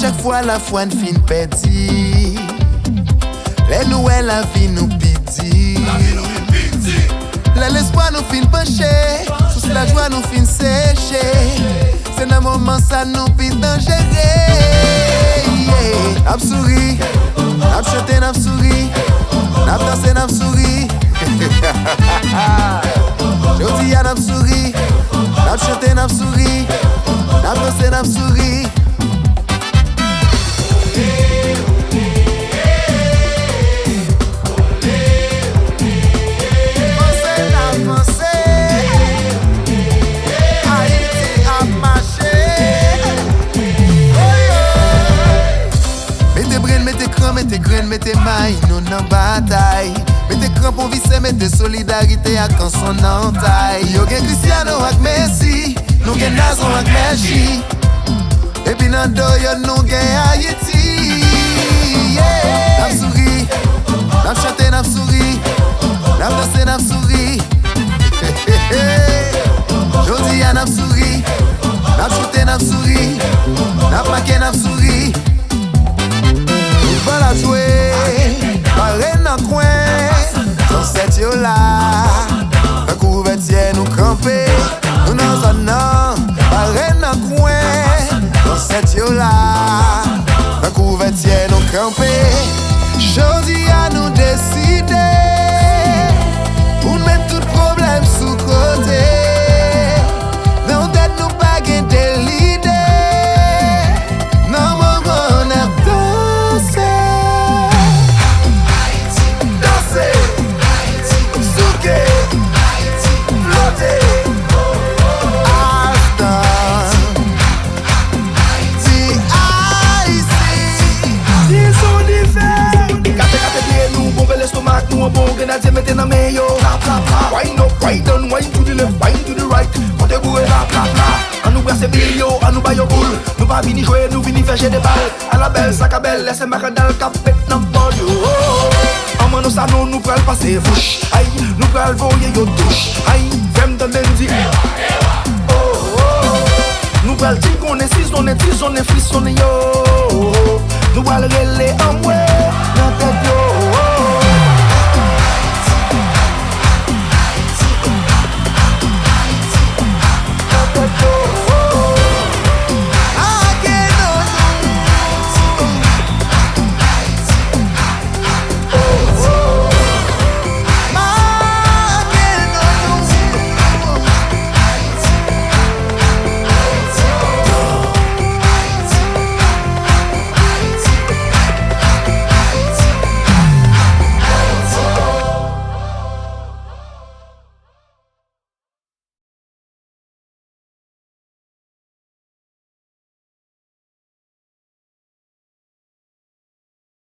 chaque fois la foi ne fin perdue. Les nouvelles la vie nous piti. L'espoir nous fin pencher. Sous la joie nous fin sécher. C'est dans moment ça nous pis dangereux. N'ap souri, n'ap chanté, n'ap souri, n'ap dansé, n'ap souri. Jodi a n'ap souri, n'ap chanté, n'ap souri, n'ap dansé, n'ap souri. Mettez graines, mettez mailles, nous n'en bataille. Mettez crampons vissés, mettez solidarité à quand son entaille. Yo gen Cristiano ak Messi, nous gen Nazon ak Messi. Et puis nan do yo nous gen Haïti. N'ap souri, n'ap chanté, n'ap souri, n'ap dansé, n'ap souri. Jodi a n'ap souri, n'ap chanté, n'ap souri, n'ap maqué, n'ap souri. Pas la jouer, paré dans coin, dans cette yo là, un couvertier nous camper, nous dans un an, paré dans coin, dans cette yo là, un couvertier nous camper. Jodi à nous décider, pour mettre tout problème sous côté, dans tête nous pas guetter l'idée, non mon bonheur. Nous un bon grenadier mettez dans mes yo. Wind up, wind down, wind to the left, wind to the right. Côté bourré la pla pla. On nous brasse billes yo, on nous baille au boule. Nous pas vini jouer, nous vini faire des balles. À la belle, sac à belle, laissez ma cadale capet dans bord yo. En main nous ça nous pral passer fouche. Aïe, nous pral voyer yo touche. Aïe, femme de lundi. Nous pral dire qu'on est 6, on est 10, on est fils, on est yo. Nous pral relais en ouais.